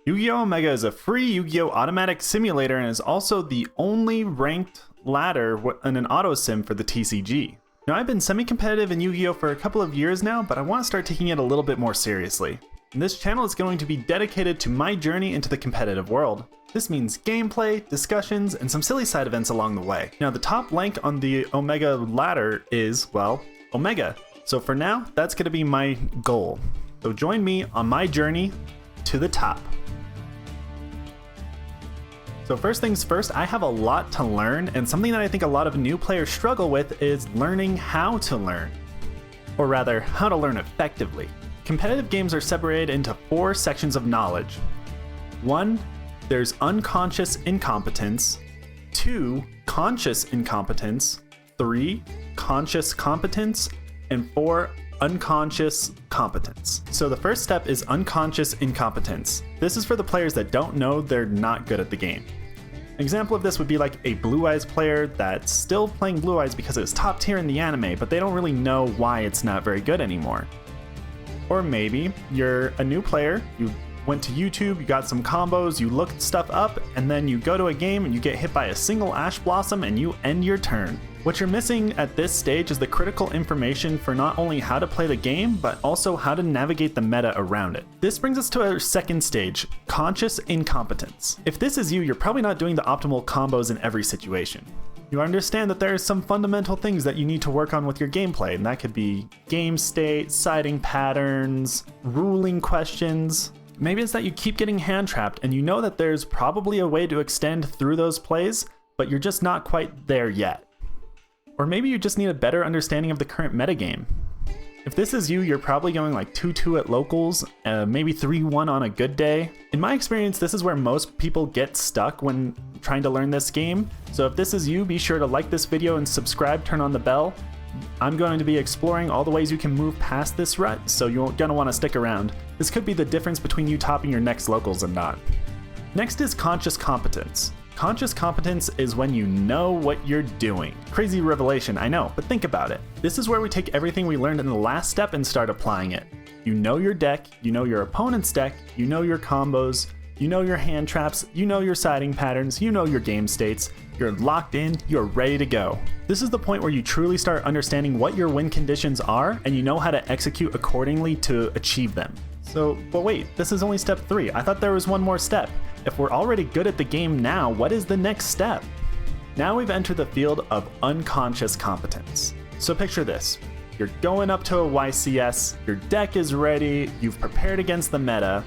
Yu-Gi-Oh! Omega is a free Yu-Gi-Oh! Automatic simulator and is also the only ranked ladder in an auto sim for the TCG. Now, I've been semi-competitive in Yu-Gi-Oh! For a couple of years now, but I want to start taking it a little bit more seriously. And this channel is going to be dedicated to my journey into the competitive world. This means gameplay, discussions, and some silly side events along the way. Now, the top rank on the Omega ladder is, well, Omega. So for now, that's going to be my goal. So join me on my journey to the top. So first things first, I have a lot to learn, and something that I think a lot of new players struggle with is learning how to learn. Or rather, how to learn effectively. Competitive games are separated into 4 sections of knowledge. 1, there's unconscious incompetence. 2, conscious incompetence. 3, conscious competence. And 4, unconscious competence. So the first step is unconscious incompetence. This is for the players that don't know they're not good at the game. An example of this would be like a Blue Eyes player that's still playing Blue Eyes because it's top tier in the anime, but they don't really know why it's not very good anymore. Or maybe you're a new player, you went to YouTube, you got some combos, you looked stuff up, and then you go to a game and you get hit by a single Ash Blossom and you end your turn. What you're missing at this stage is the critical information for not only how to play the game, but also how to navigate the meta around it. This brings us to our second stage, conscious incompetence. If this is you, you're probably not doing the optimal combos in every situation. You understand that there are some fundamental things that you need to work on with your gameplay, and that could be game state, siding patterns, ruling questions. Maybe it's that you keep getting hand trapped and you know that there's probably a way to extend through those plays, but you're just not quite there yet. Or maybe you just need a better understanding of the current metagame. If this is you, you're probably going like 2-2 at locals, maybe 3-1 on a good day. In my experience, this is where most people get stuck when trying to learn this game. So if this is you, be sure to like this video and subscribe, turn on the bell. I'm going to be exploring all the ways you can move past this rut, so you're gonna want to stick around. This could be the difference between you topping your next locals and not. Next is conscious competence. Conscious competence is when you know what you're doing. Crazy revelation, I know, but think about it. This is where we take everything we learned in the last step and start applying it. You know your deck, you know your opponent's deck, you know your combos, you know your hand traps, you know your siding patterns, you know your game states. You're locked in, you're ready to go. This is the point where you truly start understanding what your win conditions are, and you know how to execute accordingly to achieve them. So, but wait, this is only step 3. I thought there was one more step. If we're already good at the game now, what is the next step? Now we've entered the field of unconscious competence. So picture this. You're going up to a YCS, your deck is ready, you've prepared against the meta,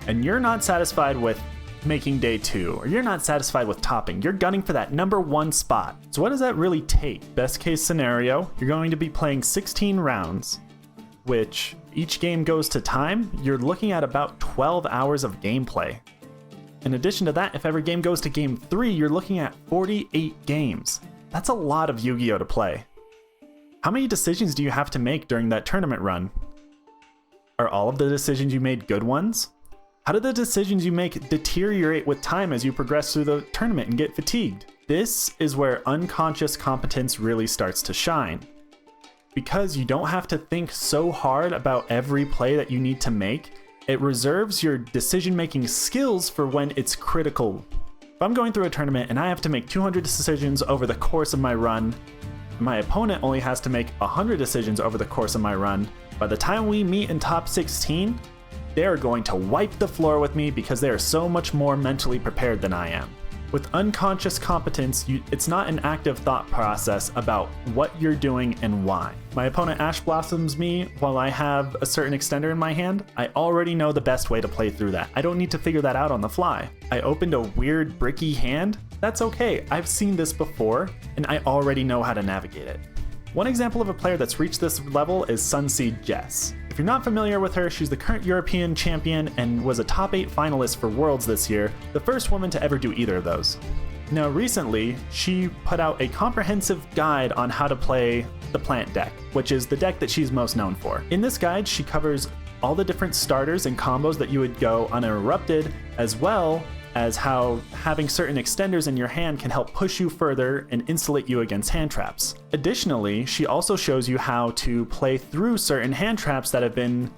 and you're not satisfied with making day 2, or you're not satisfied with topping. You're gunning for that number 1 spot. So what does that really take? Best case scenario, you're going to be playing 16 rounds, which each game goes to time. You're looking at about 12 hours of gameplay. In addition to that, if every game goes to game 3, you're looking at 48 games. That's a lot of Yu-Gi-Oh! To play. How many decisions do you have to make during that tournament run? Are all of the decisions you made good ones? How do the decisions you make deteriorate with time as you progress through the tournament and get fatigued? This is where unconscious competence really starts to shine. Because you don't have to think so hard about every play that you need to make, it reserves your decision-making skills for when it's critical. If I'm going through a tournament and I have to make 200 decisions over the course of my run, my opponent only has to make 100 decisions over the course of my run, by the time we meet in top 16, they are going to wipe the floor with me because they are so much more mentally prepared than I am. With unconscious competence, it's not an active thought process about what you're doing and why. My opponent Ash Blossoms me while I have a certain extender in my hand. I already know the best way to play through that. I don't need to figure that out on the fly. I opened a weird bricky hand. That's okay. I've seen this before, and I already know how to navigate it. One example of a player that's reached this level is Sunseed Jess. If you're not familiar with her, she's the current European champion and was a top 8 finalist for Worlds this year, the first woman to ever do either of those. Now recently, she put out a comprehensive guide on how to play the plant deck, which is the deck that she's most known for. In this guide, she covers all the different starters and combos that you would go uninterrupted, as well as how having certain extenders in your hand can help push you further and insulate you against hand traps. Additionally, she also shows you how to play through certain hand traps that have been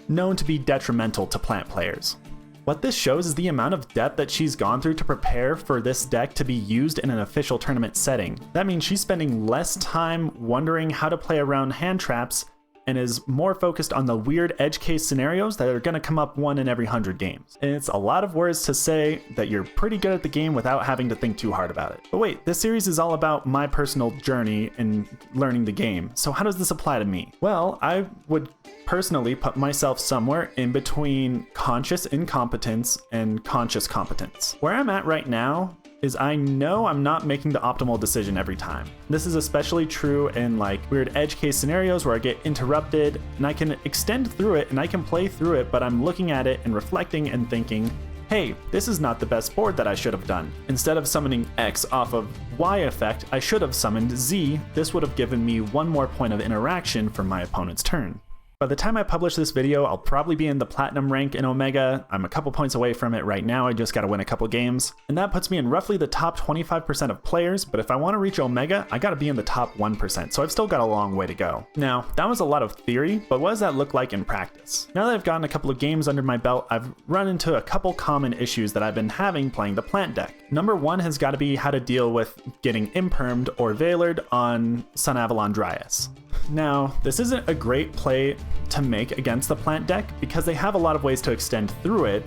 known to be detrimental to plant players. What this shows is the amount of depth that she's gone through to prepare for this deck to be used in an official tournament setting. That means she's spending less time wondering how to play around hand traps and is more focused on the weird edge case scenarios that are going to come up 1 in every 100 games. And it's a lot of words to say that you're pretty good at the game without having to think too hard about it. But wait, this series is all about my personal journey in learning the game, so how does this apply to me? Well, I would personally put myself somewhere in between conscious incompetence and conscious competence. Where I'm at right now is I know I'm not making the optimal decision every time. This is especially true in like weird edge case scenarios where I get interrupted and I can extend through it and I can play through it, but I'm looking at it and reflecting and thinking, hey, this is not the best board that I should have done. Instead of summoning X off of Y effect, I should have summoned Z. This would have given me 1 more point of interaction for my opponent's turn. By the time I publish this video, I'll probably be in the platinum rank in Omega. I'm a couple points away from it right now. I just gotta win a couple games. And that puts me in roughly the top 25% of players, but if I wanna reach Omega, I gotta be in the top 1%, so I've still got a long way to go. Now, that was a lot of theory, but what does that look like in practice? Now that I've gotten a couple of games under my belt, I've run into a couple common issues that I've been having playing the plant deck. Number 1 has gotta be how to deal with getting impermed or veilered on Sun Avalon Dryas. Now, this isn't a great play to make against the plant deck because they have a lot of ways to extend through it.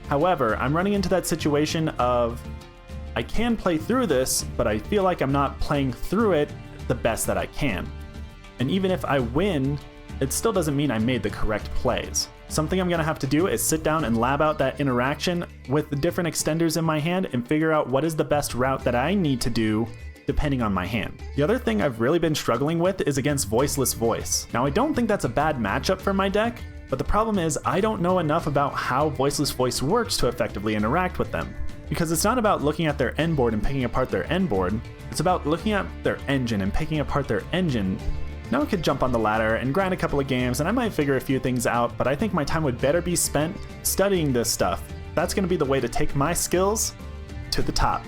However, I'm running into that situation of I can play through this, but I feel like I'm not playing through it the best that I can. And even if I win, it still doesn't mean I made the correct plays. Something I'm gonna have to do is sit down and lab out that interaction with the different extenders in my hand and figure out what is the best route that I need to do depending on my hand. The other thing I've really been struggling with is against Voiceless Voice. Now I don't think that's a bad matchup for my deck, but the problem is I don't know enough about how Voiceless Voice works to effectively interact with them. Because it's not about looking at their end board and picking apart their end board, it's about looking at their engine and picking apart their engine. Now I could jump on the ladder and grind a couple of games and I might figure a few things out, but I think my time would better be spent studying this stuff. That's gonna be the way to take my skills to the top.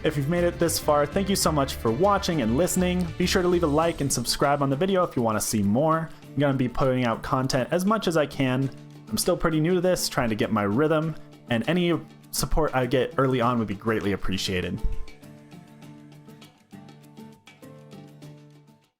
If you've made it this far, thank you so much for watching and listening. Be sure to leave a like and subscribe on the video if you want to see more. I'm going to be putting out content as much as I can. I'm still pretty new to this, trying to get my rhythm, and any support I get early on would be greatly appreciated.